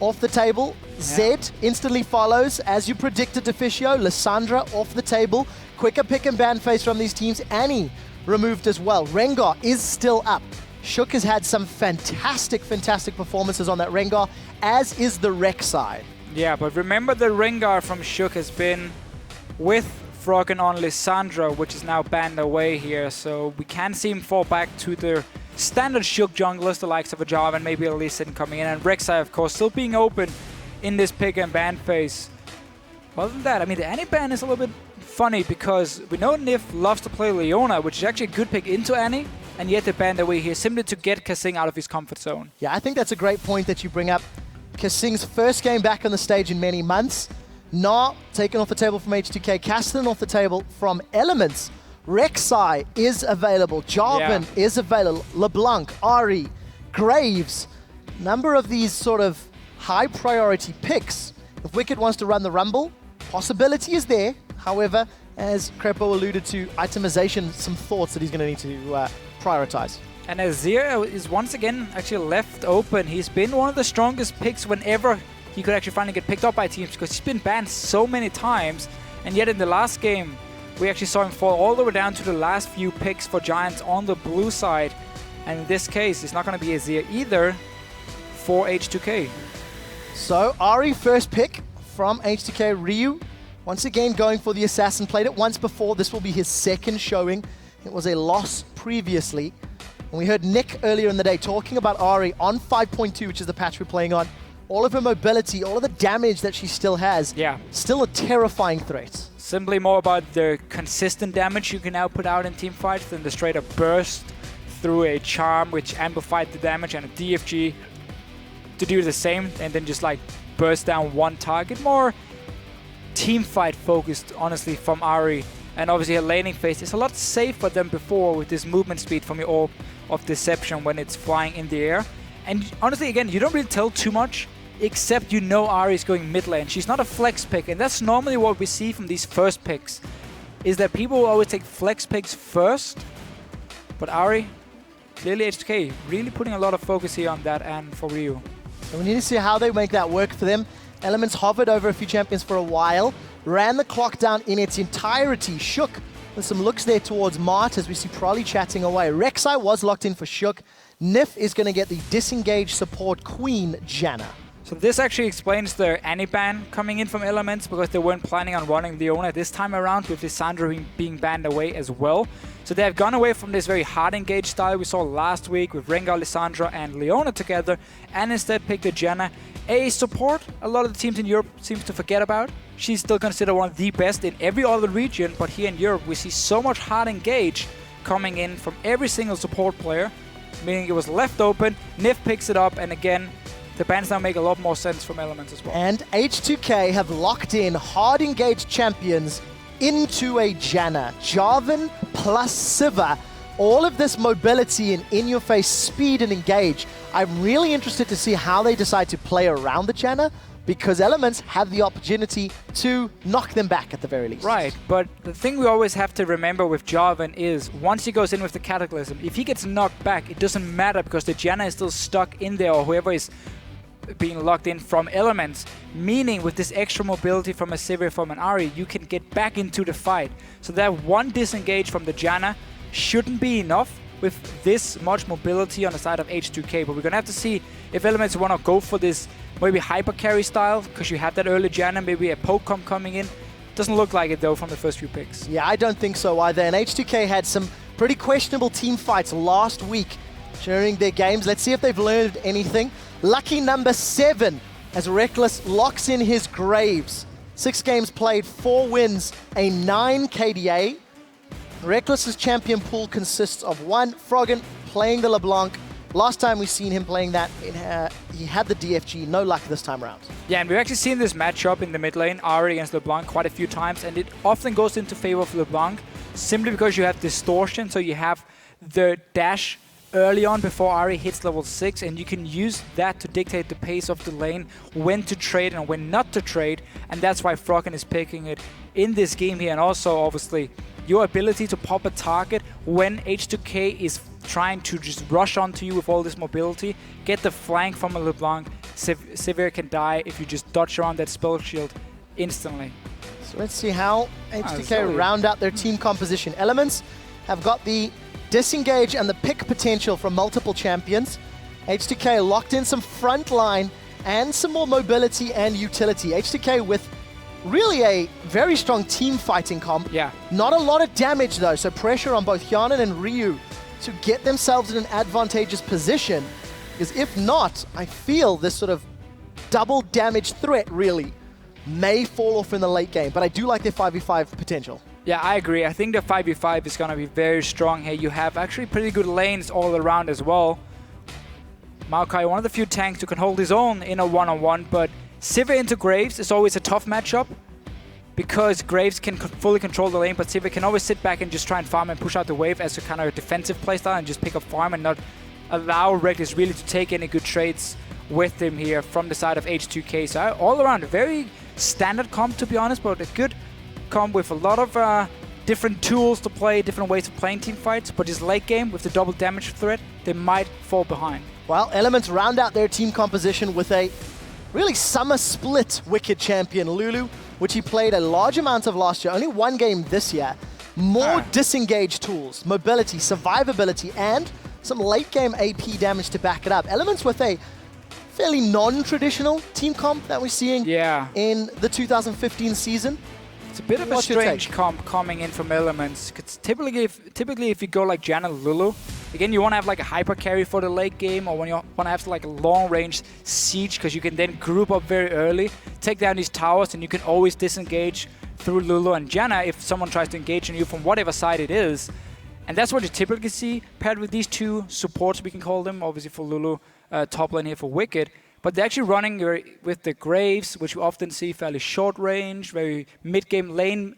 off the table. Zed instantly follows, as you predicted, Deficio. Lissandra off the table. Quicker pick and ban phase from these teams. Annie removed as well. Rengar is still up. Shook has had some fantastic performances on that Rengar, as is the Rek'Sai. Yeah, but remember the Rengar from Shook has been with Froggen on Lissandra, which is now banned away here, so we can see him fall back to the standard Shook junglers, the likes of a Jarvan, maybe a Lee Sin coming in, and Rek'Sai, of course, still being open in this pick and ban phase. Other than that, I mean, the Annie ban is a little bit funny because we know Nyph loves to play Leona, which is actually a good pick into Annie, and yet they banned away here simply to get Kasing out of his comfort zone. Yeah, I think that's a great point that you bring up. Kasing's first game back on the stage in many months. Nah taken off the table from H2K, Castellan off the table from Elements. Rek'Sai is available, Jarvan is available, LeBlanc, Ahri, Graves. Number of these sort of high priority picks. If Wickd wants to run the Rumble, possibility is there. However, as Crepo alluded to, itemization, some thoughts that he's going to need to prioritize. And Azir is once again actually left open. He's been one of the strongest picks whenever he could actually finally get picked up by teams because he's been banned so many times. And yet in the last game, we actually saw him fall all the way down to the last few picks for Giants on the blue side. And in this case, it's not going to be Azir either for H2K. So Ahri first pick from H2K. Ryu once again going for the assassin. Played it once before. This will be his second showing. It was a loss previously. And we heard Nick earlier in the day talking about Ahri on 5.2, which is the patch we're playing on. All of her mobility, all of the damage that she still has. Yeah. Still a terrifying threat. Simply more about the consistent damage you can now put out in team fights than the straight up burst through a charm which amplified the damage and a DFG to do the same and then just like burst down one target. More team fight focused, honestly, from Ahri. And obviously her laning phase is a lot safer than before with this movement speed from your Orb of Deception when it's flying in the air. And honestly, again, you don't really tell too much, except you know Ahri is going mid lane. She's not a flex pick, and that's normally what we see from these first picks, is that people will always take flex picks first. But Ahri, clearly H2K, really putting a lot of focus here on that and for Ryu. So we need to see how they make that work for them. Elements hovered over a few champions for a while, ran the clock down in its entirety. Shook with some looks there towards Mart as we see Prolly chatting away. Rek'Sai was locked in for Shook. Nyph is going to get the disengaged support queen, Janna. So this actually explains the Annie ban coming in from Elements because they weren't planning on running Leona this time around with Lissandra being banned away as well. So they have gone away from this very hard engage style we saw last week with Rengar, Lissandra and Leona together and instead picked a Janna, a support a lot of the teams in Europe seems to forget about. She's still considered one of the best in every other region, but here in Europe we see so much hard engage coming in from every single support player, meaning it was left open, Nyph picks it up, and again, the bans now make a lot more sense from Elements as well. And H2K have locked in hard engaged champions into a Janna. Jarvan plus Sivir. All of this mobility and in-your-face speed and engage. I'm really interested to see how they decide to play around the Janna, because Elements have the opportunity to knock them back at the very least. Right, but the thing we always have to remember with Jarvan is once he goes in with the Cataclysm, if he gets knocked back, it doesn't matter because the Janna is still stuck in there, or whoever is being locked in from Elements, meaning with this extra mobility from a Sivir, from an Ahri, you can get back into the fight. So that one disengage from the Janna shouldn't be enough with this much mobility on the side of H2K, but we're gonna have to see if Elements want to go for this maybe hyper carry style, because you have that early Janna, maybe a Pokemon coming in. Doesn't look like it though from the first few picks. Yeah, I don't think so either, and H2K had some pretty questionable team fights last week during their games. Let's see if they've learned anything. Lucky number 7 as Rekkles locks in his Graves. 6 games played, 4 wins, a 9 KDA. Rekkles' champion pool consists of 1 Froggen playing the LeBlanc. Last time we've seen him playing that, he had the DFG, no luck this time around. Yeah, and we've actually seen this matchup in the mid lane, Ahri against LeBlanc, quite a few times, and it often goes into favor of LeBlanc simply because you have distortion, so you have the dash early on before Ahri hits level 6, and you can use that to dictate the pace of the lane, when to trade and when not to trade, and that's why Froggen is picking it in this game here. And also, obviously, your ability to pop a target when H2K is trying to just rush onto you with all this mobility, get the flank from a LeBlanc, Sivir can die if you just dodge around that spell shield instantly. So let's see how H2K round out their team composition. Elements have got the disengage and the pick potential from multiple champions. H2K locked in some front line and some more mobility and utility. H2K with really a very strong team fighting comp. Yeah. Not a lot of damage though, so pressure on both Hjarnan and Ryu to get themselves in an advantageous position. Because if not, I feel this sort of double damage threat really may fall off in the late game, but I do like their 5v5 potential. Yeah, I agree. I think the 5v5 is going to be very strong here. You have actually pretty good lanes all around as well. Maokai, one of the few tanks who can hold his own in a one-on-one, but Sivir into Graves is always a tough matchup because Graves can fully control the lane, but Sivir can always sit back and just try and farm and push out the wave as a kind of a defensive playstyle and just pick up farm and not allow Rekkles really to take any good trades with him here from the side of H2K. So all around, a very standard comp to be honest, but a good comp with a lot of different tools to play, different ways of playing team fights, but this late game with the double damage threat, they might fall behind. Well, Elements round out their team composition with a really summer split Wickd champion, Lulu, which he played a large amount of last year, only one game this year. More disengage tools, mobility, survivability, and some late game AP damage to back it up. Elements with a fairly non-traditional team comp that we're seeing in the 2015 season. It's a bit of a strange comp coming in from Elements. Cause typically if you go like Janna Lulu, again, you want to have like a hyper carry for the late game, or when you want to have like a long-range siege, because you can then group up very early, take down these towers, and you can always disengage through Lulu and Janna if someone tries to engage on you from whatever side it is. And that's what you typically see paired with these two supports, we can call them, obviously for Lulu, top lane here for Wickd. But they're actually running with the Graves, which we often see fairly short range, very mid-game lane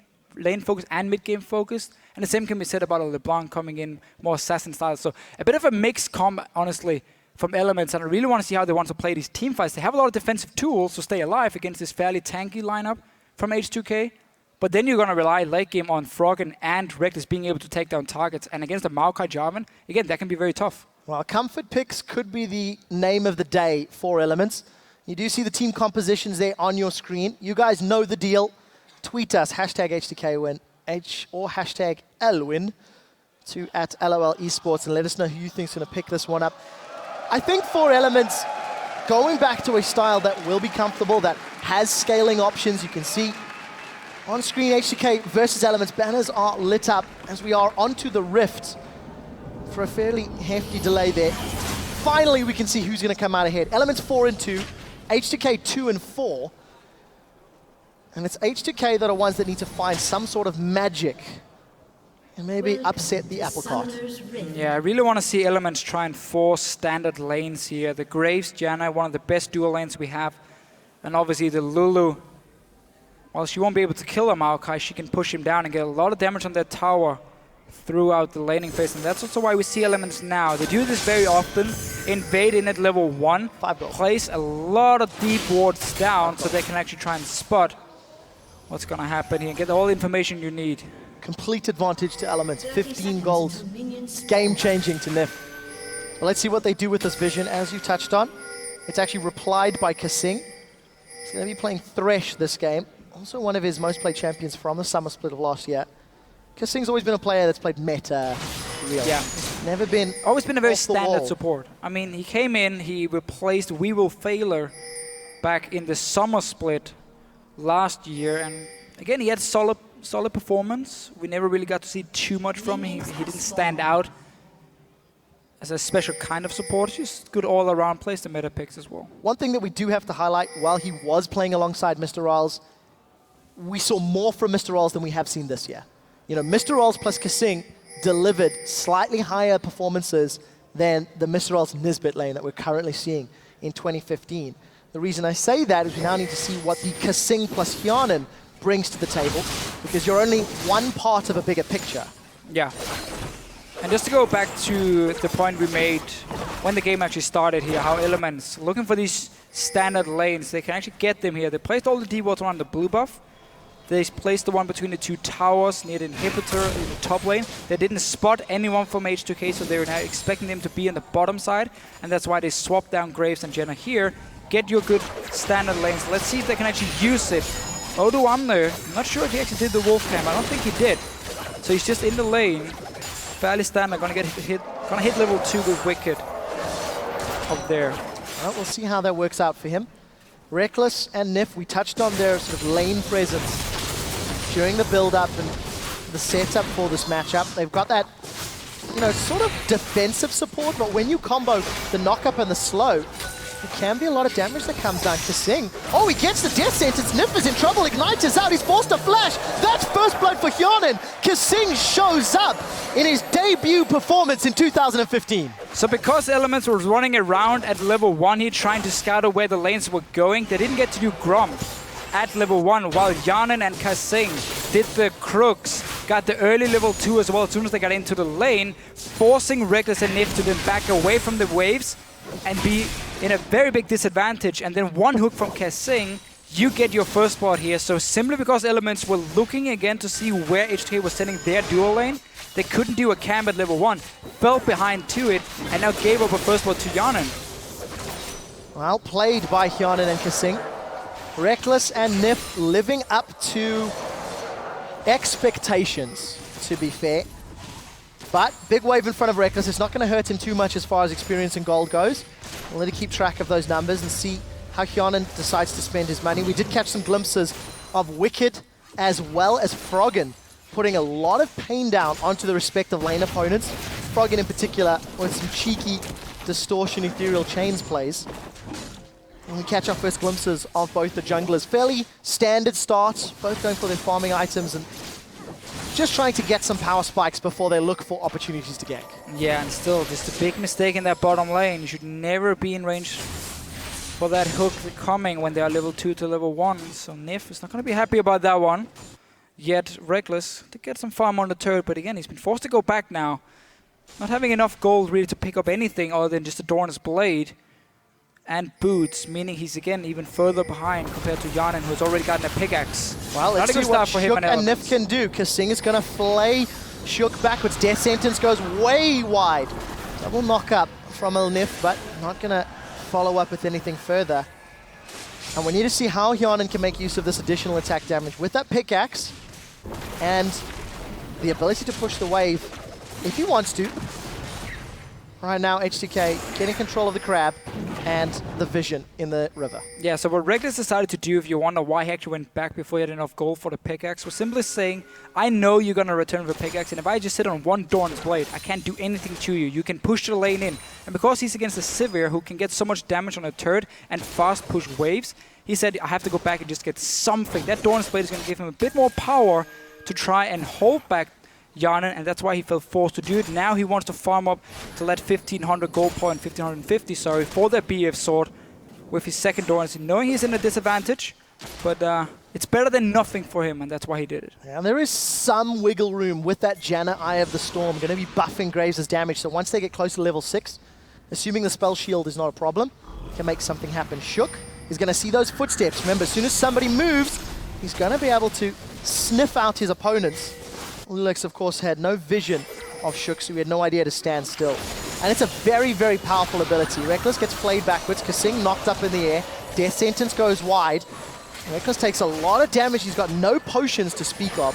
focused and mid-game focused. And the same can be said about a LeBlanc coming in more assassin style. So a bit of a mixed comp, honestly, from Elements. And I really want to see how they want to play these team fights. They have a lot of defensive tools to stay alive against this fairly tanky lineup from H2K. But then you're going to rely late game on Froggen and Rekkles being able to take down targets. And against the Maokai Jarvan, again, that can be very tough. Well, comfort picks could be the name of the day for Elements. You do see the team compositions there on your screen. You guys know the deal. Tweet us, #H2KWin, or #LWin to @LOL Esports, and let us know who you think is going to pick this one up. I think for Elements, going back to a style that will be comfortable, that has scaling options, you can see on screen H2K versus Elements, banners are lit up as we are onto the Rift for a fairly hefty delay there. Finally, we can see who's going to come out ahead. Elements 4 and 2, H2K 2 and 4. And it's H2K that are ones that need to find some sort of magic and maybe upset the apple cart. Yeah, I really want to see Elements try and force standard lanes here. The Graves, Janna, one of the best dual lanes we have. And obviously the Lulu, while she won't be able to kill a Maokai, she can push him down and get a lot of damage on that tower throughout the laning phase. And that's also why we see Elements now. They do this very often. Invade in at level 1, place a lot of deep wards down so they can actually try and spot what's going to happen here and get all the information you need. Complete advantage to Elements, 15 gold. Game-changing to Nyph. Well, let's see what they do with this vision, as you touched on. It's actually replied by Kasing. He's going to be playing Thresh this game. Also one of his most played champions from the summer split of last year. Kasing's always been a player that's played meta real. Yeah. Never been always been a very standard support. I mean, he came in, he replaced We Will Failer back in the summer split last year, and again, he had solid performance. We never really got to see too much from him. He didn't stand out as a special kind of support. Just good all-around, plays the meta picks as well. One thing that we do have to highlight, while he was playing alongside Mr. Riles, we saw more from Mr. Riles than we have seen this year. You know, Mr. Riles plus Kasing delivered slightly higher performances than the Mr. Riles Nisbet lane that we're currently seeing in 2015. The reason I say that is we now need to see what the Kasing plus Hjarnan brings to the table, because you're only one part of a bigger picture. Yeah. And just to go back to the point we made when the game actually started here, how Elements, looking for these standard lanes, they can actually get them here. They placed all the D-wards around the blue buff. They placed the one between the two towers near the inhibitor in the top lane. They didn't spot anyone from H2K, so they were now expecting them to be on the bottom side. And that's why they swapped down Graves and Janna here, get your good standard lanes. Let's see if they can actually use it. Odoamne, I'm not sure if he actually did the wolf camp. I don't think he did. So he's just in the lane. Fairly standard, gonna hit level 2 with Wickd up there. Well, we'll see how that works out for him. Rekkles and Nyph, we touched on their sort of lane presence during the build-up and the setup for this matchup. They've got that, you know, sort of defensive support, but when you combo the knock-up and the slow, there can be a lot of damage that comes down. Kasing, oh, he gets the death sentence. Nyph is in trouble. Ignite is out. He's forced to flash. That's first blood for Hjarnan. Kasing shows up in his debut performance in 2015. So because Elements was running around at level 1 here trying to scout out where the lanes were going, they didn't get to do Gromp at level 1, while Hjarnan and Kasing did the crooks, got the early level 2 as well as soon as they got into the lane, forcing Rekkles and Nyph to then back away from the waves and be in a very big disadvantage. And then one hook from Kasing, you get your first spot here. So simply because Elements were looking again to see where H2K was sending their dual lane, they couldn't do a camp at level 1, fell behind to it, and now gave up a first spot to Hjarnan. Well played by Hjarnan and Kasing. Rekkles and Nyph living up to expectations, to be fair. But big wave in front of Rekkles. It's not going to hurt him too much as far as experience and gold goes. We'll let him keep track of those numbers and see how Hjarnan decides to spend his money. We did catch some glimpses of Wickd as well as Froggen, putting a lot of pain down onto the respective lane opponents. Froggen in particular with some cheeky distortion ethereal chains plays. And we catch our first glimpses of both the junglers. Fairly standard starts, both going for their farming items and just trying to get some power spikes before they look for opportunities to gank. Yeah, and still, just a big mistake in that bottom lane. You should never be in range for that hook coming when they are level 2 to level 1. So Nyph is not going to be happy about that one. Yet Rekkles to get some farm on the turret, but again, he's been forced to go back now. Not having enough gold really to pick up anything other than just Adorn's blade and boots, meaning he's again even further behind compared to Hjarnan, who's already gotten a pickaxe. Well, let's see what Shook and Nyph can do. Kasing is going to flay Shook backwards. Death sentence goes way wide. Double knock up from Nyph, but not going to follow up with anything further. And we need to see how Hjarnan can make use of this additional attack damage with that pickaxe and the ability to push the wave if he wants to. Right now, H2K getting control of the crab and the vision in the river. Yeah, so what Rekkles decided to do, if you wonder why he actually went back before he had enough gold for the pickaxe, was simply saying, I know you're going to return with a pickaxe, and if I just sit on one Dorn's blade, I can't do anything to you. You can push the lane in. And because he's against a Sivir who can get so much damage on a turret and fast push waves, he said, I have to go back and just get something. That Dorn's blade is going to give him a bit more power to try and hold back Hjarnan, and that's why he felt forced to do it. Now he wants to farm up to let 1500 gold point, 1550, sorry, for that BF sword with his second Dorns, knowing he's in a disadvantage, but it's better than nothing for him, and that's why he did it. Yeah, and there is some wiggle room with that Janna Eye of the Storm, going to be buffing Graves' damage, so once they get close to level 6, assuming the spell shield is not a problem, can make something happen. Shook is going to see those footsteps. Remember, as soon as somebody moves, he's going to be able to sniff out his opponents. loulex, of course, had no vision of Shook, so he had no idea to stand still. And it's a very, very powerful ability. Rekkles gets played backwards. Kasing knocked up in the air. Death sentence goes wide. Rekkles takes a lot of damage. He's got no potions to speak of,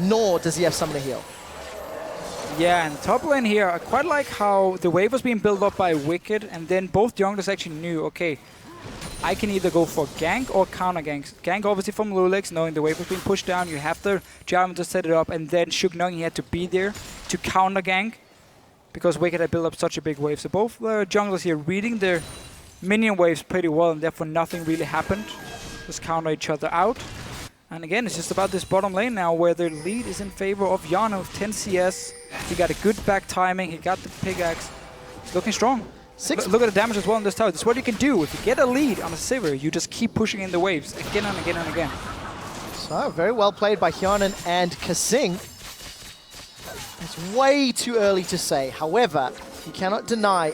nor does he have someone to heal. Yeah, and top lane here, I quite like how the wave was being built up by Wickd, and then both junglers actually knew, okay, I can either go for gank or counter gank. Gank obviously from loulex, knowing the wave was being pushed down. You have the Jarvan to set it up, and then Shook knowing he had to be there to counter gank because Wickd had built up such a big wave. So both junglers here reading their minion waves pretty well, and therefore nothing really happened. Just counter each other out. And again, it's just about this bottom lane now where the lead is in favor of Hjarnan with 10 CS. He got a good back timing. He got the pickaxe. He's looking strong. Look at the damage as well on this tower. This is what you can do. If you get a lead on a Sivir, you just keep pushing in the waves again and again and again. So, very well played by Hjarnan and Kasing. It's way too early to say. However, you cannot deny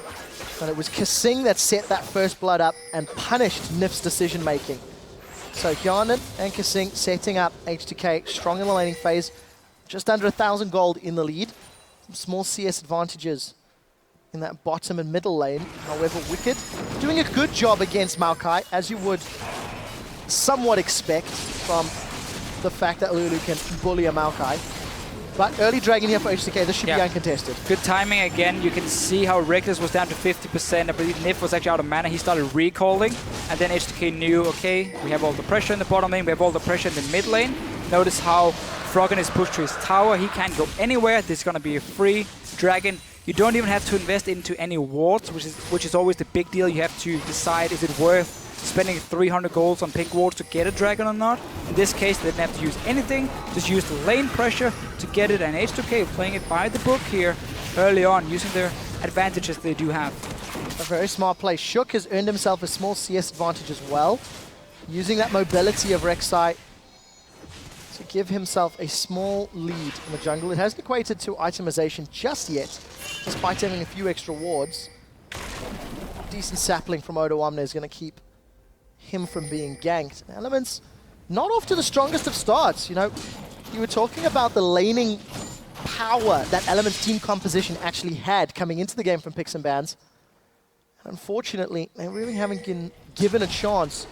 that it was Kasing that set that first blood up and punished Nyph's decision-making. So Hjarnan and Kasing setting up H2K strong in the laning phase. Just under 1,000 gold in the lead. Some small CS advantages in that bottom and middle lane. However, Wickd doing a good job against Maokai, as you would somewhat expect from the fact that Lulu can bully a Maokai. But early dragon here for H2K, this should be uncontested. Good timing again. You can see how Rekkles was down to 50%. I believe Nyph was actually out of mana. He started recalling, and then H2K knew, okay, we have all the pressure in the bottom lane, we have all the pressure in the mid lane. Notice how Froggen is pushed to his tower. He can't go anywhere. This is going to be a free dragon. You don't even have to invest into any wards, which is always the big deal. You have to decide, is it worth spending 300 golds on pink wards to get a dragon or not? In this case, they didn't have to use anything, just use the lane pressure to get it, and H2K playing it by the book here early on, using their advantages they do have. A very smart play. Shook has earned himself a small CS advantage as well, using that mobility of Rek'Sai to give himself a small lead in the jungle. It hasn't equated to itemization just yet, despite having a few extra wards. Decent sapling from Odoamne is going to keep him from being ganked. Elements not off to the strongest of starts. You know, you were talking about the laning power that Element's team composition actually had coming into the game from Picks and Bans. And unfortunately, they really haven't been given a chance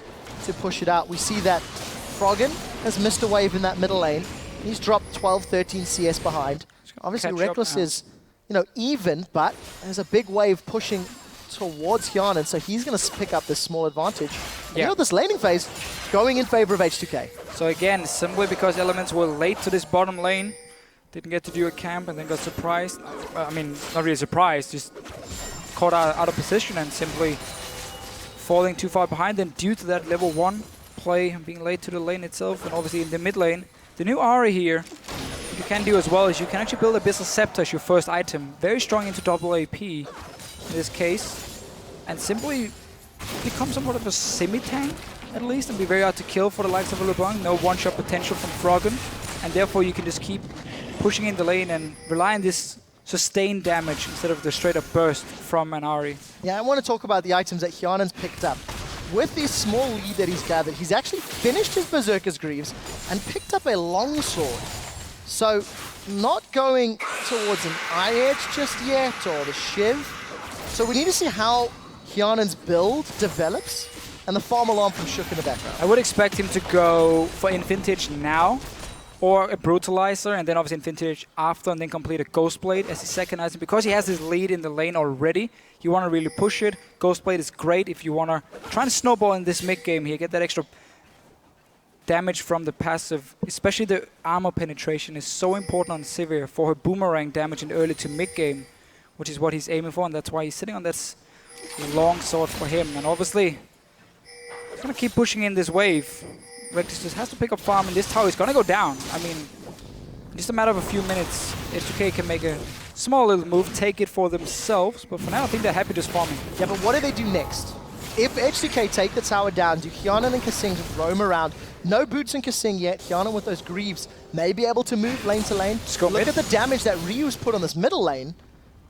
to push it out. We see that Froggen has missed a wave in that middle lane. He's dropped 12, 13 CS behind. Obviously, Rekkles is, you know, even, but there's a big wave pushing towards Hjarnan, so he's going to pick up this small advantage. You know, this laning phase going in favor of H2K. So again, simply because Elements were late to this bottom lane, didn't get to do a camp and then got surprised. I mean, not really surprised, just caught out of position and simply falling too far behind. Then due to that level 1 play and being late to the lane itself, and obviously in the mid lane, the new Ahri here, what you can do as well is you can actually build Abyssal Scepter as your first item. Very strong into double AP in this case, and simply become somewhat of a semi-tank at least, and be very hard to kill for the likes of a LeBlanc. No one-shot potential from Froggen, and therefore you can just keep pushing in the lane and rely on this sustained damage instead of the straight-up burst from an Ahri. Yeah, I want to talk about the items that Hjarnan's picked up. With this small lead that he's gathered, he's actually finished his Berserker's Greaves and picked up a longsword. So, not going towards an Eye Edge just yet, or the Shiv. So we need to see how Hjarnan's build develops, and the farm alarm from Shook in the background. I would expect him to go for Infintage now, or a Brutalizer, and then obviously Infintage after, and then complete a Ghostblade as his second item. Because he has his lead in the lane already, you want to really push it. Ghostblade is great if you want to try to snowball in this mid-game here, get that extra damage from the passive. Especially the armor penetration is so important on Sivir for her boomerang damage in early to mid-game, which is what he's aiming for, and that's why he's sitting on this long sword for him. And obviously, he's going to keep pushing in this wave. Rekkles just has to pick up farm, and this tower is going to go down. I mean, in just a matter of a few minutes, H2K can make a small little move, take it for themselves, but for now I think they're happy just farming. Yeah, but what do they do next? If H2K take the tower down, do Hjarnan and Kasing just roam around? No boots in Kasing yet. Hjarnan with those Greaves may be able to move lane to lane. Look at the damage that Ryu's put on this middle lane.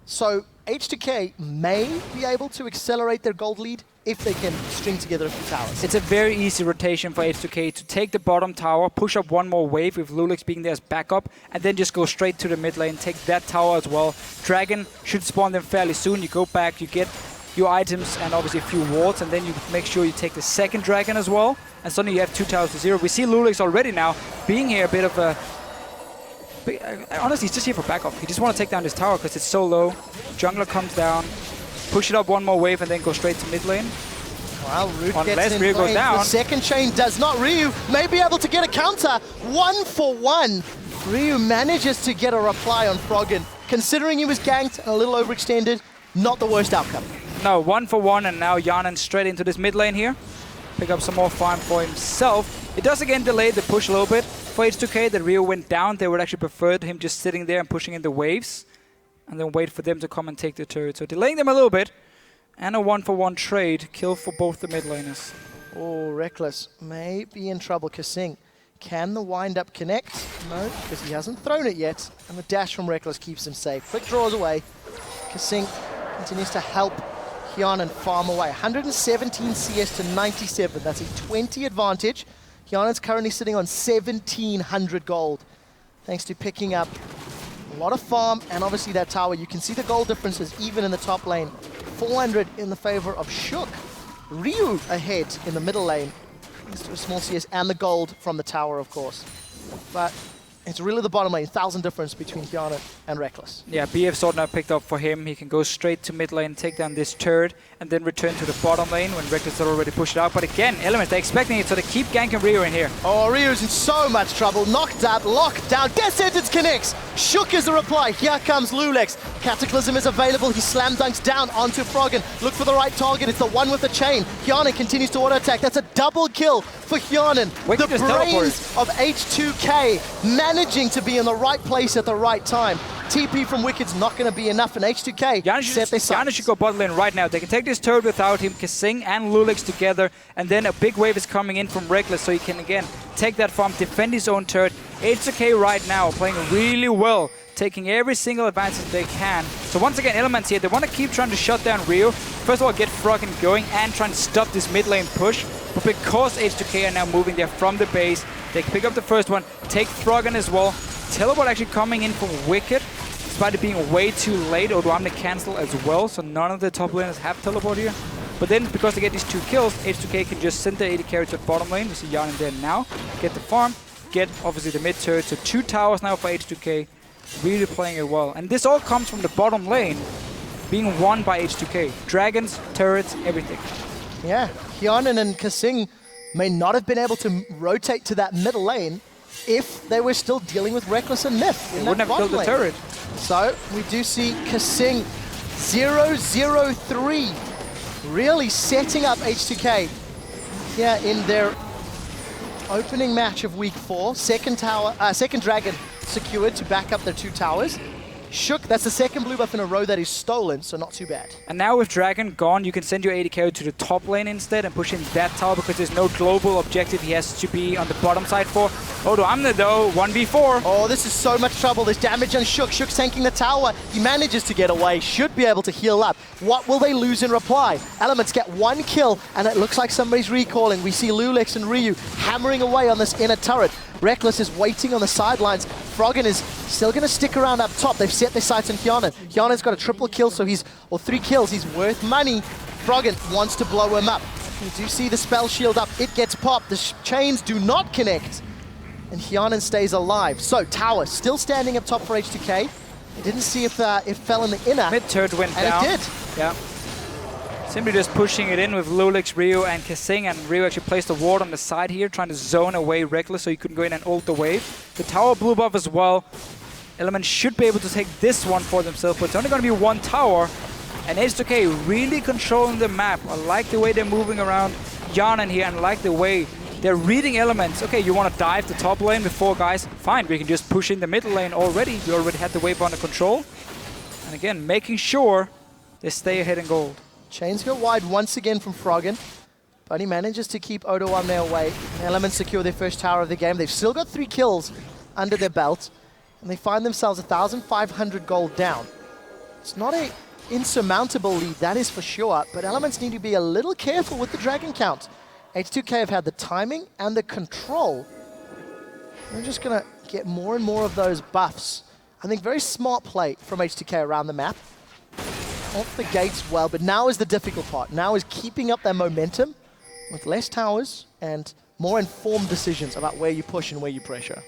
So H2K may be able to accelerate their gold lead if they can string together a few towers. It's a very easy rotation for H2K to take the bottom tower, push up one more wave with loulex being there as backup, and then just go straight to the mid lane, take that tower as well. Dragon should spawn them fairly soon. You go back, you get your items and obviously a few wards, and then you make sure you take the second dragon as well, and suddenly you have 2 towers to 0. We see loulex already now being here a bit of a... honestly, he's just here for backup. He just want to take down this tower because it's so low. Jungler comes down, push it up one more wave, and then go straight to mid lane. Well, Root Unless gets in Ryu goes play. down. The second chain does not. Ryu may be able to get a counter. 1 for 1. Ryu manages to get a reply on Froggen. Considering he was ganked and a little overextended, not the worst outcome. No, 1 for 1, and now Hjarnan straight into this mid lane here. Pick up some more farm for himself. It does again delay the push a little bit. For H2K, the Ryu went down. They would actually prefer him just sitting there and pushing in the waves, and then wait for them to come and take the turret. So delaying them a little bit. And a 1-for-1 trade, kill for both the mid laners. Oh, Rekkles may be in trouble. Kasing, can the wind-up connect? No, because he hasn't thrown it yet. And the dash from Rekkles keeps him safe. Quick draws away. Kasing continues to help Hjarnan farm away. 117 CS to 97. That's a 20 advantage. Hjarnan's currently sitting on 1,700 gold, thanks to picking up A lot of farm, and obviously that tower. You can see the goal differences even in the top lane. 400 in the favor of Shook. Ryu ahead in the middle lane. A small CS and the gold from the tower, of course. But it's really the bottom lane, 1,000 difference between Hjarnan and Rekkles. Yeah, BF sword now picked up for him. He can go straight to mid lane, take down this turret, and then return to the bottom lane when Rekkles had already pushed it out. But again, Elements, they're expecting it, so they keep ganking Ryu in here. Oh, Ryu's in so much trouble. Knocked up, locked down. Death Sentence connects. Shook is the reply. Here comes loulex. Cataclysm is available. He slam dunks down onto Froggen. Look for the right target. It's the one with the chain. Hjarnan continues to auto attack. That's a double kill for Hjarnan. Wickd The brains of H2K managing to be in the right place at the right time. TP from Wicked's not going to be enough, and H2K set their sights. Janna should go bot lane right now. They can take this turret without him, Kasing and loulex together, and then a big wave is coming in from Rekkles, so he can again take that farm, defend his own turret. H2K right now playing really well, taking every single advantage they can. So once again, Elements here, they want to keep trying to shut down Ryu. First of all, get Froggen going and try and stop this mid lane push. But because H2K are now moving there from the base, they can pick up the first one, take Froggen as well. Teleport actually coming in from Wickd, despite it being way too late. Odoamne cancel as well, so none of the top laners have teleport here. But then, because they get these 2 kills, H2K can just send the AD carry to the bottom lane. We see Hjarnan there now, get the farm, get obviously the mid turret. So 2 towers now for H2K, really playing it well. And this all comes from the bottom lane being won by H2K. Dragons, turrets, everything. Yeah, Hjarnan and Kasing may not have been able to rotate to that middle lane if they were still dealing with Rekkles and Nyph. They wouldn't have killed the turret. So we do see Kasing 0-0-3 really setting up H2K here in their opening match of week 4. Second dragon secured to back up their 2 towers. Shook, that's the second blue buff in a row that is stolen, so not too bad. And now with Dragon gone, you can send your AD carry to the top lane instead and push in that tower because there's no global objective he has to be on the bottom side for. Odoamne though, 1v4. Oh, this is so much trouble. There's damage on Shook. Shook's tanking the tower. He manages to get away, should be able to heal up. What will they lose in reply? Elements get 1 kill, and it looks like somebody's recalling. We see loulex and Ryu hammering away on this inner turret. Rekkles is waiting on the sidelines. Froggen is still going to stick around up top. They've set their sights on Hjarnan. Hjarnan's got a triple kill, so or 3 kills. He's worth money. Froggen wants to blow him up. You do see the spell shield up. It gets popped. The chains do not connect. And Hjarnan stays alive. So, tower still standing up top for H2K. I didn't see if it fell in the inner. Mid turret went down. And it did. Yeah. Simply just pushing it in with loulex, Ryu, and Kasing, and Ryu actually placed a ward on the side here, trying to zone away Rekkles so he couldn't go in and ult the wave. The tower blew buff as well. Elements should be able to take this one for themselves, but it's only going to be 1 tower. And H2K really controlling the map. I like the way they're moving around Hjarnan here, and I like the way they're reading Elements. Okay, you want to dive the top lane with 4 guys? Fine, we can just push in the middle lane already. We already had the wave under control. And again, making sure they stay ahead in gold. Chains go wide once again from Froggen, but he manages to keep Odoamne away. Elements secure their first tower of the game. They've still got 3 kills under their belt, and they find themselves 1,500 gold down. It's not an insurmountable lead, that is for sure, but Elements need to be a little careful with the dragon count. H2K have had the timing and the control. They're just going to get more and more of those buffs. I think very smart play from H2K around the map. Off the gates well, but now is the difficult part. Now is keeping up their momentum with less towers and more informed decisions about where you push and where you pressure.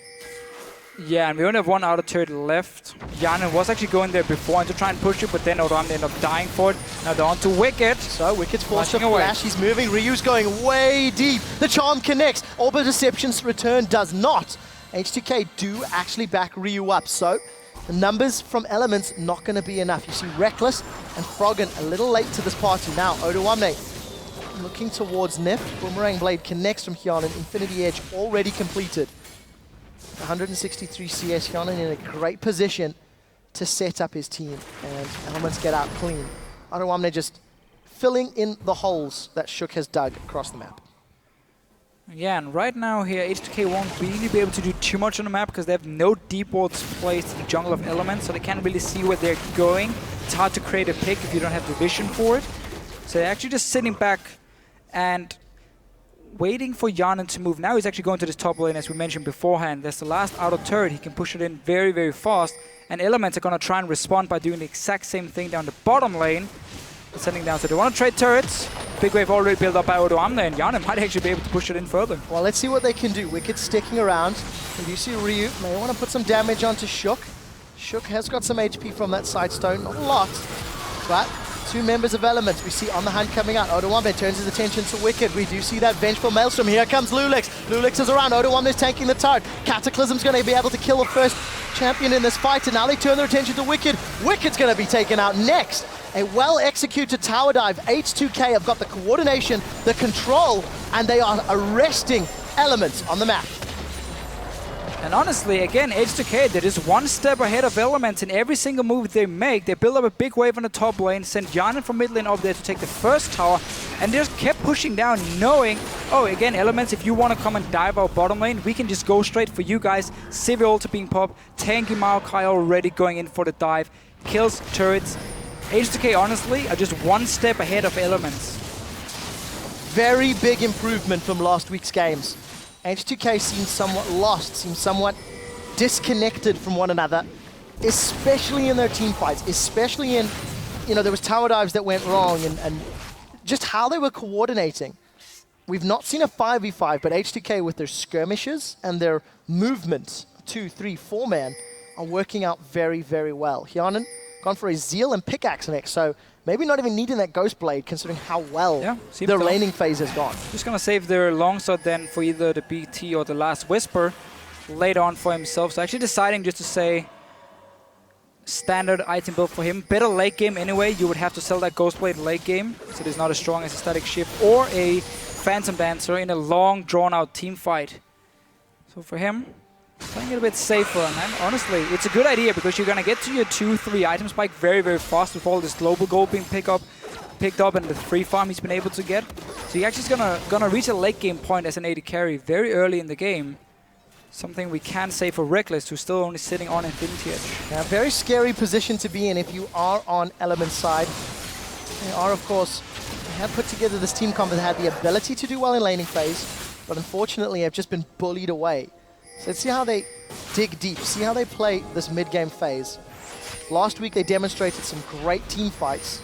Yeah, and we only have 1 outer turret left. Hjarnan was actually going there before and to try and push it, but then Odoamne ended up dying for it. Now they're on to Wickd. So Wicked's forced to flash. He's moving. Ryu's going way deep. The charm connects. Orb of Deception's return does not. H2K do actually back Ryu up, so the numbers from Elements not going to be enough. You see Rekkles and Froggen a little late to this party. Now Odoamne looking towards Nyph. Boomerang Blade connects from Hjarnan. Infinity Edge already completed. 163 CS. Hjarnan in a great position to set up his team. And Elements get out clean. Odoamne just filling in the holes that Shook has dug across the map. Yeah, and right now here, H2K won't really be able to do too much on the map because they have no deep wards placed in the jungle of Elements, so they can't really see where they're going. It's hard to create a pick if you don't have the vision for it. So they're actually just sitting back and waiting for Hjarnan to move. Now he's actually going to this top lane, as we mentioned beforehand. That's the last outer turret. He can push it in very, very fast. And Elements are going to try and respond by doing the exact same thing down the bottom lane. Sending down, so they want to trade turrets. Big wave already built up by Odoamne, and Hjarnan might actually be able to push it in further. Well, let's see what they can do. Wicked sticking around. And you see Ryu may want to put some damage onto Shook. Shook has got some HP from that side stone, not a lot, but two members of Elements we see on the hunt coming out. Odoamne turns his attention to Wicked. We do see that vengeful maelstrom. Here comes loulex. loulex is around. Odoamne is tanking the turret. Cataclysm's going to be able to kill the first champion in this fight, and now they turn their attention to Wicked. Wicked's going to be taken out next. A well-executed tower dive. H2K have got the coordination, the control, and they are arresting Elements on the map. And honestly, again, H2K, they're just one step ahead of Elements in every single move they make. They build up a big wave on the top lane, send Janna from mid lane up there to take the first tower, and they just kept pushing down, knowing, oh, again, Elements, if you want to come and dive our bottom lane, we can just go straight for you guys. Sivir ult being popped, tanky Maokai already going in for the dive, kills turrets. H2K, honestly, are just one step ahead of Elements. Very big improvement from last week's games. H2K seems somewhat lost, seems somewhat disconnected from one another, especially in their team fights, especially in, there was tower dives that went wrong and just how they were coordinating. We've not seen a 5v5, but H2K with their skirmishes and their movements, 2, 3, 4 man, are working out very, very well. Hjarnan gone for a Zeal and pickaxe next, so maybe not even needing that Ghost Blade considering how well their laning phase has gone. Just gonna save their longsword then for either the BT or the Last Whisper later on for himself. So actually deciding just to say standard item build for him. Better late game anyway. You would have to sell that Ghost Blade late game, so it is not as strong as a Static Shift or a Phantom Dancer in a long drawn out team fight. So for him, playing it a bit safer, and honestly, it's a good idea because you're gonna get to your 2-3 item spike very, very fast with all this global gold being picked up and the free farm he's been able to get. So you're actually gonna reach a late game point as an AD carry very early in the game. Something we can say for Rekkles, who's still only sitting on Infinity Edge. Yeah, very scary position to be in if you are on Element's side. They are, of course, they have put together this team comp that had the ability to do well in laning phase, but unfortunately have just been bullied away. So let's see how they dig deep, see how they play this mid-game phase. Last week they demonstrated some great team fights,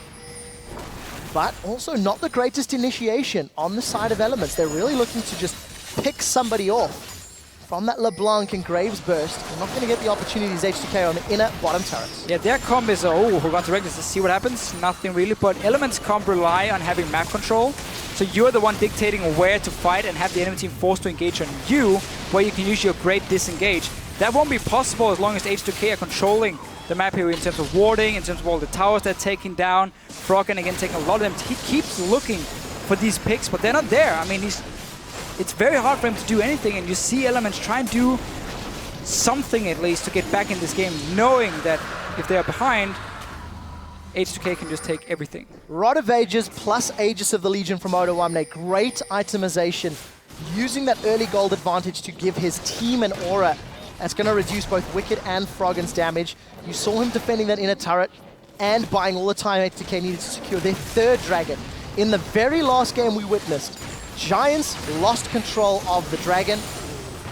but also not the greatest initiation on the side of Elements. They're really looking to just pick somebody off from that LeBlanc and Graves burst. They're not going to get the opportunities H2K on the inner bottom turrets. Yeah, their comp is, we're going to Rekkles to see what happens. Nothing really, but Elements comp rely on having map control. So you're the one dictating where to fight and have the enemy team forced to engage on you, where you can use your great disengage. That won't be possible as long as H2K are controlling the map here in terms of warding, in terms of all the towers they're taking down. Froggen again taking a lot of them. He keeps looking for these picks, but they're not there. I mean, it's very hard for him to do anything, and you see Elements try and do something at least to get back in this game, knowing that if they're behind, H2K can just take everything. Rod of Ages plus Aegis of the Legion from Odoamne. Great itemization. Using that early gold advantage to give his team an aura. That's going to reduce both Wicked and Froggen's damage. You saw him defending that inner turret and buying all the time H2K needed to secure their third dragon. In the very last game we witnessed, Giants lost control of the dragon,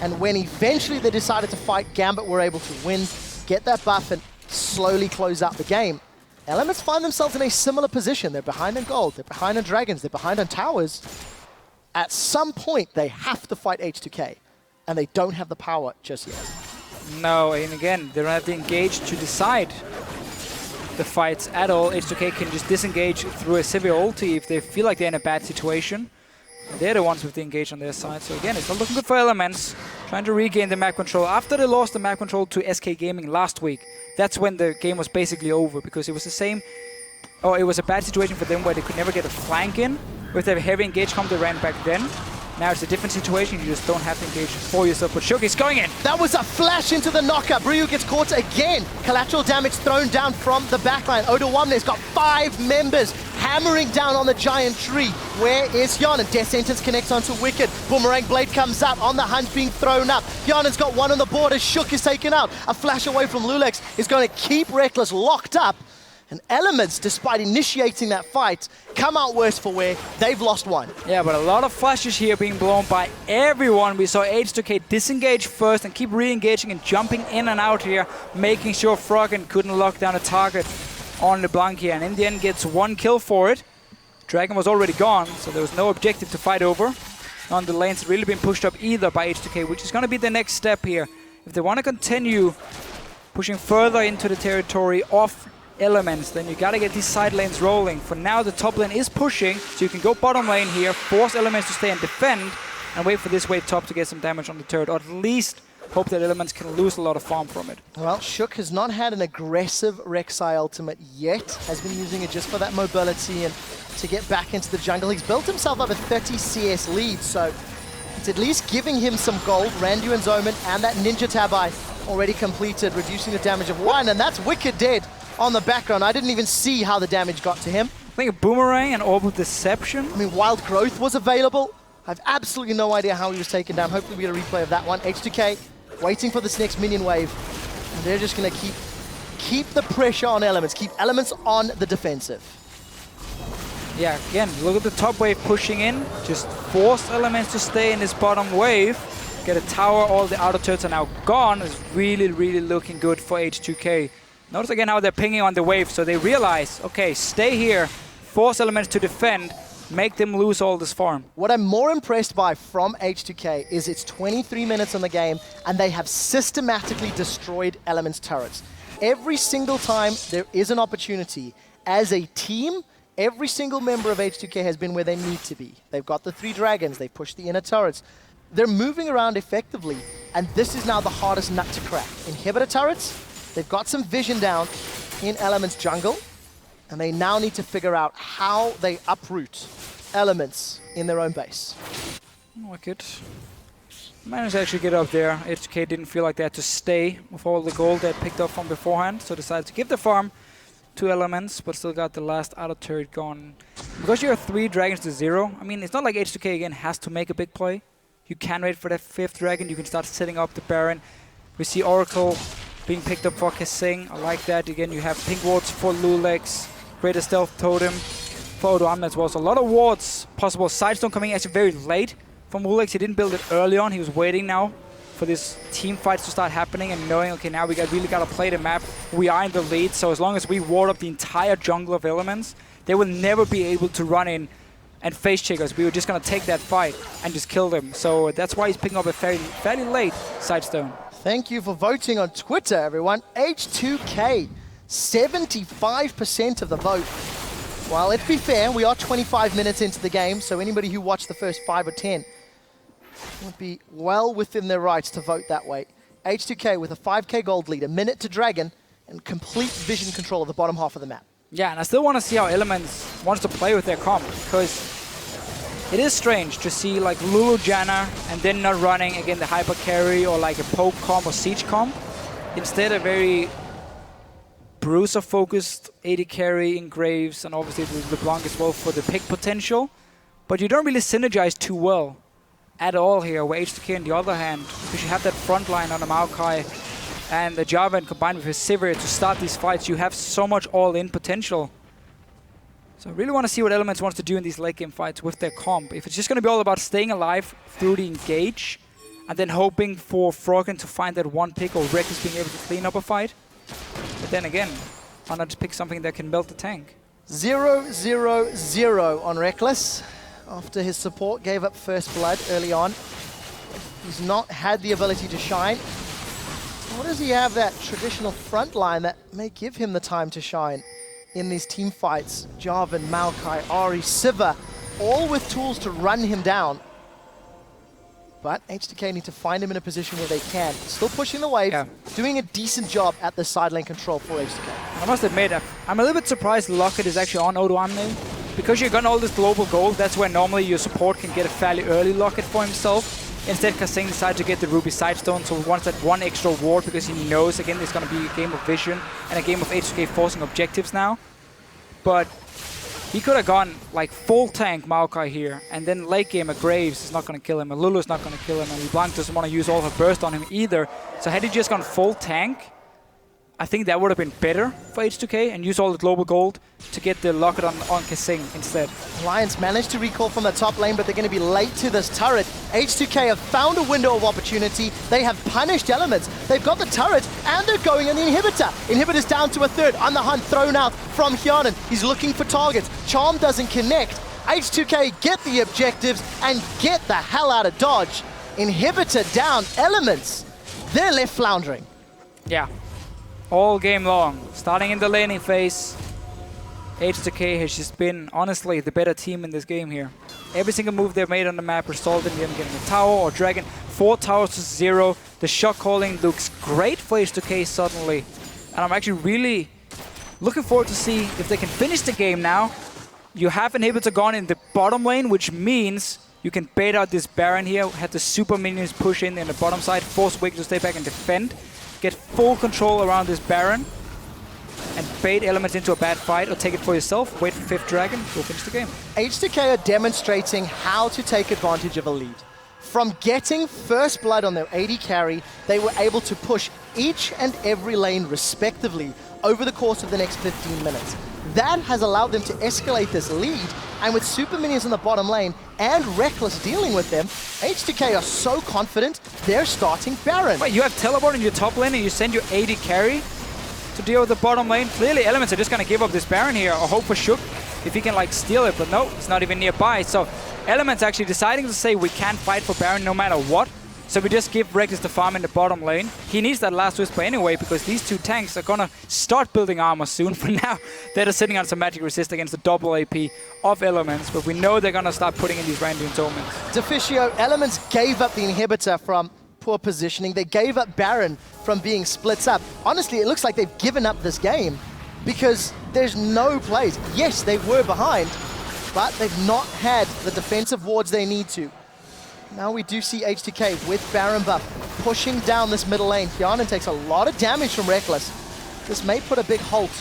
and when eventually they decided to fight, Gambit were able to win, get that buff, and slowly close out the game. Elements find themselves in a similar position. They're behind on gold, they're behind on dragons, they're behind on towers. At some point, they have to fight H2K, and they don't have the power just yet. No, and again, they don't have to engage to decide the fights at all. H2K can just disengage through a Sivir ulti if they feel like they're in a bad situation. They're the ones with the engage on their side. So again, it's not looking good for Elements. Trying to regain the map control. After they lost the map control to SK Gaming last week, that's when the game was basically over, because it was the same, it was a bad situation for them where they could never get a flank in. With their heavy engage comp, they ran back then. Now it's a different situation, you just don't have to engage for yourself, but Shook is going in. That was a flash into the knockup. Ryu gets caught again. Collateral damage thrown down from the backline. Odoamne's got 5 members hammering down on the giant tree. Where is Hjarnan? Death Sentence connects onto Wicked. Boomerang Blade comes up on the hunt being thrown up. Hjarnan's got one on the board as Shook is taken out. A flash away from loulex is going to keep Rekkles locked up. And Elements, despite initiating that fight, come out worse for wear. They've lost one. Yeah, but a lot of flashes here being blown by everyone. We saw H2K disengage first and keep re-engaging and jumping in and out here, making sure Froggen couldn't lock down a target on LeBlanc here. And in the end gets 1 kill for it. Dragon was already gone, so there was no objective to fight over. None of the lanes really been pushed up either by H2K, which is going to be the next step here. If they want to continue pushing further into the territory of Elements, then you got to get these side lanes rolling. For now, the top lane is pushing, so you can go bottom lane here, force Elements to stay and defend, and wait for this wave top to get some damage on the turret, or at least hope that Elements can lose a lot of farm from it. Well, Shook has not had an aggressive Rek'Sai ultimate yet, has been using it just for that mobility and to get back into the jungle. He's built himself up a 30 CS lead, so it's at least giving him some gold. Randuin's Omen and that Ninja Tabi already completed, reducing the damage of 1, and that's Wickd dead on the background. I didn't even see how the damage got to him. I think a Boomerang and Orb of Deception. I mean, Wild Growth was available. I have absolutely no idea how he was taken down. Hopefully we get a replay of that one. H2K waiting for this next minion wave. And they're just going to keep the pressure on Elements, keep Elements on the defensive. Yeah, again, look at the top wave pushing in. Just force Elements to stay in this bottom wave. Get a tower, all the outer turrets are now gone. It's really, really looking good for H2K. Notice again how they're pinging on the wave, so they realize, okay, stay here, force Elements to defend, make them lose all this farm. What I'm more impressed by from H2K is it's 23 minutes in the game, and they have systematically destroyed Elements turrets. Every single time there is an opportunity, as a team, every single member of H2K has been where they need to be. They've got the 3 dragons, they've pushed the inner turrets. They're moving around effectively, and this is now the hardest nut to crack. Inhibitor turrets, they've got some vision down in Elements jungle, and they now need to figure out how they uproot Elements in their own base. Wicked. Managed to actually get up there. H2K didn't feel like they had to stay with all the gold they had picked up from beforehand, so decided to give the farm to Elements, but still got the last outer turret gone. Because you have 3 dragons to 0, I mean, it's not like H2K again has to make a big play. You can wait for that 5th dragon, you can start setting up the Baron. We see Oracle being picked up for Kasing. I like that. Again, you have pink wards for loulex, greater stealth totem for Odoamne as well. So a lot of wards possible. Sidestone coming actually very late from loulex. He didn't build it early on. He was waiting now for this team fights to start happening and knowing, okay, now we really got to play the map. We are in the lead, so as long as we ward up the entire jungle of Elements, they will never be able to run in and face check us. We were just going to take that fight and just kill them. So that's why he's picking up a fairly late Sidestone. Thank you for voting on Twitter, everyone. H2K, 75% of the vote. Well, let's be fair, we are 25 minutes into the game, so anybody who watched the first 5 or 10 would be well within their rights to vote that way. H2K with a 5k gold lead, a minute to Dragon, and complete vision control of the bottom half of the map. Yeah, and I still want to see how Elements wants to play with their comp, because it is strange to see like Lulu Janna and then not running again the hyper carry or like a poke comp or siege comp. Instead a very bruiser focused AD carry in Graves, and obviously the LeBlanc as well for the pick potential. But you don't really synergize too well at all here, where H2K on the other hand, because you have that front line on the Maokai and the Jarvan combined with his Sivir to start these fights, you have so much all-in potential. So I really want to see what Elements wants to do in these late game fights with their comp. If it's just going to be all about staying alive through the engage and then hoping for Froggen to find that one pick or Rekkles being able to clean up a fight. But then again, why not just pick something that can melt the tank? 0-0-0 on Rekkles after his support gave up first blood early on. He's not had the ability to shine. What does he have that traditional front line that may give him the time to shine in these team fights? Jarvan, Maokai, Ahri, Sivir, all with tools to run him down. But H2K need to find him in a position where they can. Still pushing the wave, doing a decent job at the side lane control for H2K. I must admit, I'm a little bit surprised Locket is actually on Odoamne. Because you've got all this global gold, that's where normally your support can get a fairly early Locket for himself. Instead, Kasing decided to get the Ruby Sidestone, so he wants that one extra ward because he knows, again, there's going to be a game of vision and a game of H2K forcing objectives now. But he could have gone like full tank Maokai here, and then late game a Graves is not going to kill him, a Lulu is not going to kill him, and LeBlanc doesn't want to use all her burst on him either. So had he just gone full tank, I think that would have been better for H2K and use all the global gold to get the locket on Kasing instead. Alliance managed to recall from the top lane, but they're going to be late to this turret. H2K have found a window of opportunity. They have punished Elements. They've got the turret, and they're going on the inhibitor. Inhibitor's down to a third. On the hunt, thrown out from Hjarnan. He's looking for targets. Charm doesn't connect. H2K get the objectives and get the hell out of Dodge. Inhibitor down. Elements, they're left floundering. Yeah. All game long, starting in the laning phase, H2K has just been, honestly, the better team in this game here. Every single move they've made on the map resulted in them getting a tower or dragon. 4 towers to 0. The shot calling looks great for H2K suddenly. And I'm actually really looking forward to see if they can finish the game now. You have Inhibitor gone in the bottom lane, which means you can bait out this Baron here, have the super minions push in the bottom side, force Wickd to stay back and defend. Get full control around this Baron and bait Elements into a bad fight, or take it for yourself, wait for 5th Dragon, go finish the game. H2K are demonstrating how to take advantage of a lead. From getting first blood on their AD carry, they were able to push each and every lane respectively over the course of the next 15 minutes. That has allowed them to escalate this lead, and with super minions in the bottom lane and Rekkles dealing with them, H2K are so confident they're starting Baron. Wait, you have teleport in your top lane and you send your AD carry to deal with the bottom lane? Clearly Elements are just going to give up this Baron here, or hope for Shook if he can like steal it, but no, it's not even nearby. So Elements actually deciding to say we can't fight for Baron no matter what. So we just give Rekkles the farm in the bottom lane. He needs that last whisper anyway, because these two tanks are gonna start building armor soon. For now, they're just sitting on some magic resist against the double AP of Elements, but we know they're gonna start putting in these random entombments. Deficio, Elements gave up the inhibitor from poor positioning. They gave up Baron from being splits up. Honestly, it looks like they've given up this game because there's no plays. Yes, they were behind, but they've not had the defensive wards they need to. Now we do see H2K with Baron buff pushing down this middle lane. Hjarnan takes a lot of damage from Rekkles. This may put a big halt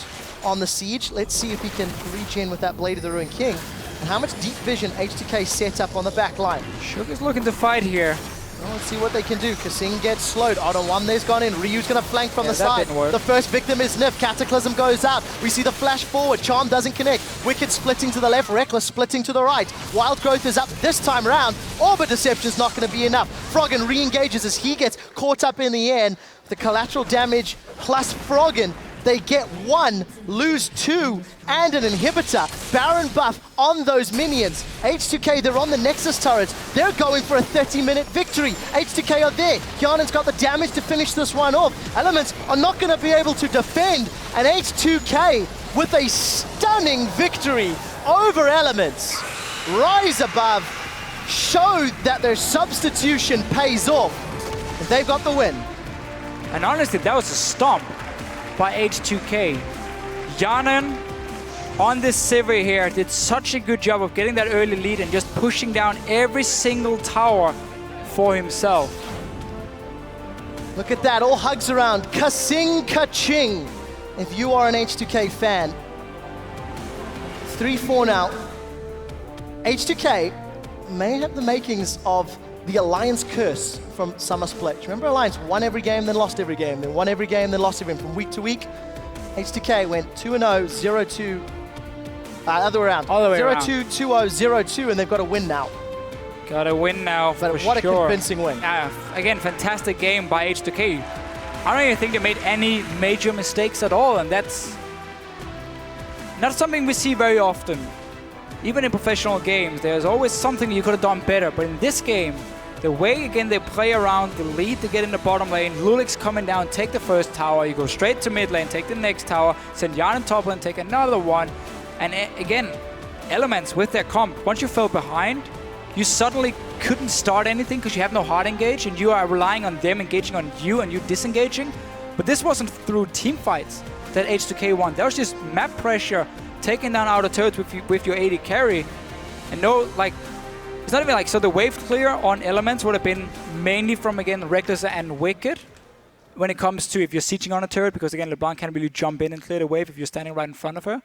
on the siege. Let's see if he can regen with that Blade of the Ruined King. And how much deep vision H2K set up on the back line. Shook is looking to fight here. Well, let's see what they can do. Kasing gets slowed. Odoamne's gone in. Ryu's going to flank from the side. Didn't work. The first victim is Nyph. Cataclysm goes out. We see the flash forward. Charm doesn't connect. Wicked splitting to the left. Rekkles splitting to the right. Wild Growth is up this time round. Orbit Deception's not going to be enough. Froggen re-engages as he gets caught up in the end. The collateral damage plus Froggen. They get 1, lose 2, and an inhibitor. Baron buff on those minions. H2K, they're on the Nexus turrets. They're going for a 30-minute victory. H2K are there. Hjarnan's got the damage to finish this one off. Elements are not going to be able to defend. And H2K with a stunning victory over Elements. Rise above, show that their substitution pays off. They've got the win. And honestly, that was a stomp by H2K. Hjarnan on this Sivir here did such a good job of getting that early lead and just pushing down every single tower for himself. Look at that, all hugs around. Kasing ka-ching. If you are an H2K fan. 3-4 now. H2K may have the makings of the Alliance curse from Summer Split. Remember Alliance won every game, then lost every game, then won every game, then lost every game. From week to week, H2K went 2-0, 0-2, other way around. 0-2, 2-0, 0-2, and they've got a win now. Got a win now, but for what sure. a convincing win. Again, fantastic game by H2K. I don't even think they made any major mistakes at all, and that's not something we see very often. Even in professional games, there's always something you could have done better, but in this game, the way, again, they play around the lead to get in the bottom lane, loulex coming down, take the first tower, you go straight to mid lane, take the next tower, send Hjarnan top lane, take another one. And again, Elements with their comp, once you fell behind, you suddenly couldn't start anything because you have no hard engage, and you are relying on them engaging on you and you disengaging. But this wasn't through team fights that H2K won. That was just map pressure, taking down outer turrets with your AD carry. And no, like, it's not even like, so the wave clear on Elements would have been mainly from, again, Rekkles and Wickd when it comes to if you're sieging on a turret, because again, LeBlanc can't really jump in and clear the wave if you're standing right in front of her.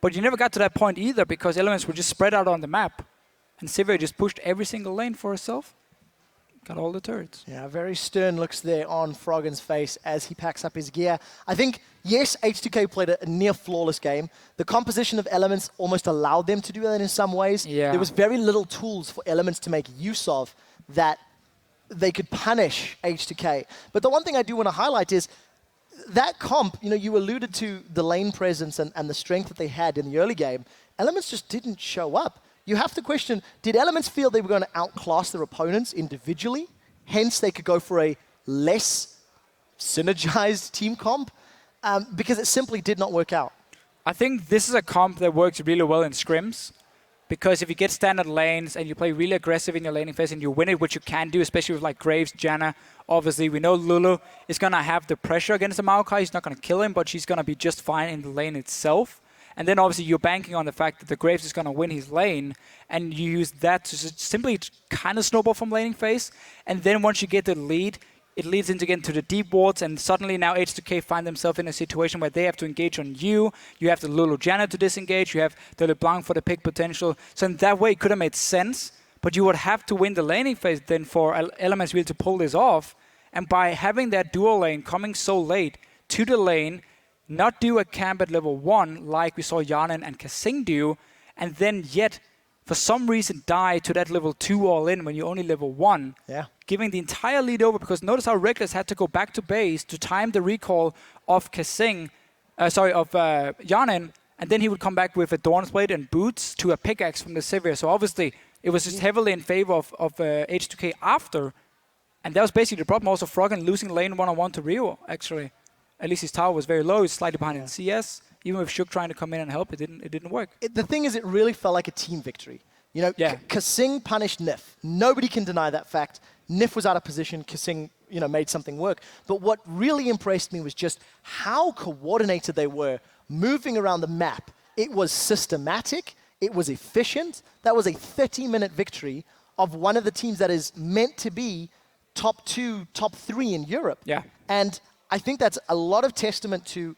But you never got to that point either, because Elements were just spread out on the map. And Sivir just pushed every single lane for herself. Got all the turrets. Yeah, very stern looks there on Froggen's face as he packs up his gear. I think, yes, H2K played a near flawless game. The composition of Elements almost allowed them to do that in some ways. Yeah. There was very little tools for Elements to make use of that they could punish H2K. But the one thing I do want to highlight is that comp, you alluded to the lane presence and the strength that they had in the early game. Elements just didn't show up. You have to question, did Elements feel they were going to outclass their opponents individually? Hence, they could go for a less synergized team comp? Because it simply did not work out. I think this is a comp that works really well in scrims. Because if you get standard lanes and you play really aggressive in your laning phase and you win it, which you can do, especially with like Graves, Janna, obviously we know Lulu is going to have the pressure against the Maokai. He's not going to kill him, but she's going to be just fine in the lane itself. And then obviously you're banking on the fact that the Graves is going to win his lane, and you use that to simply kind of snowball from laning phase. And then once you get the lead, it leads into the deep wards, and suddenly now H2K find themselves in a situation where they have to engage on you. You have the Lulu Janna to disengage. You have the LeBlanc for the pick potential. So in that way, it could have made sense, but you would have to win the laning phase then for Elements really to pull this off. And by having that dual lane coming so late to the lane, not do a camp at level 1 like we saw Hjarnan and Kasing do, and then yet for some reason die to that level 2 all in when you're only level 1, giving the entire lead over, because notice how Rekkles had to go back to base to time the recall of Hjarnan, and then he would come back with a Dawn's Blade and boots to a pickaxe from the Sivir. So obviously it was just heavily in favor of H2K after, and that was basically the problem. Also Froggen losing lane 1-on-1 to Rio, actually. At least his tower was very low. He's slightly behind in CS. Even with Shook trying to come in and help, it didn't work. The thing is, it really felt like a team victory. Kasing punished Nyph. Nobody can deny that fact. Nyph was out of position. Kasing, made something work. But what really impressed me was just how coordinated they were moving around the map. It was systematic. It was efficient. That was a 30-minute victory of one of the teams that is meant to be top 2, top 3 in Europe. Yeah. And I think that's a lot of testament to,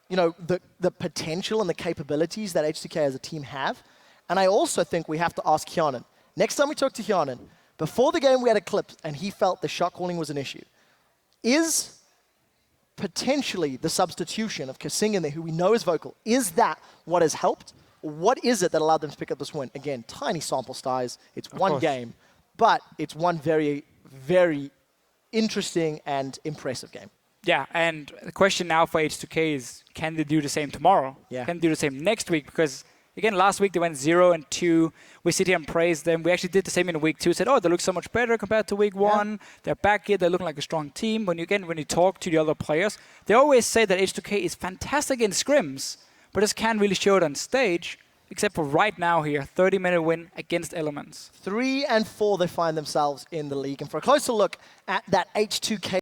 the potential and the capabilities that H2K as a team have. And I also think we have to ask Hjarnan. Next time we talk to Hjarnan, before the game we had a clip and he felt the shot calling was an issue. Is potentially the substitution of Kasing in there, who we know is vocal, is that what has helped? Or what is it that allowed them to pick up this win? Again, tiny sample size. It's one game, but it's one very, very interesting and impressive game. Yeah, and the question now for H2K is, can they do the same tomorrow? Yeah. Can they do the same next week? Because, again, last week they went 0-2. We sit here and praise them. We actually did the same in week 2. Said, oh, they look so much better compared to week 1. They're back here. They're looking like a strong team. When you talk to the other players, they always say that H2K is fantastic in scrims, but just can't really show it on stage, except for right now here, 30-minute win against Elements. 3-4 they find themselves in the league. And for a closer look at that H2K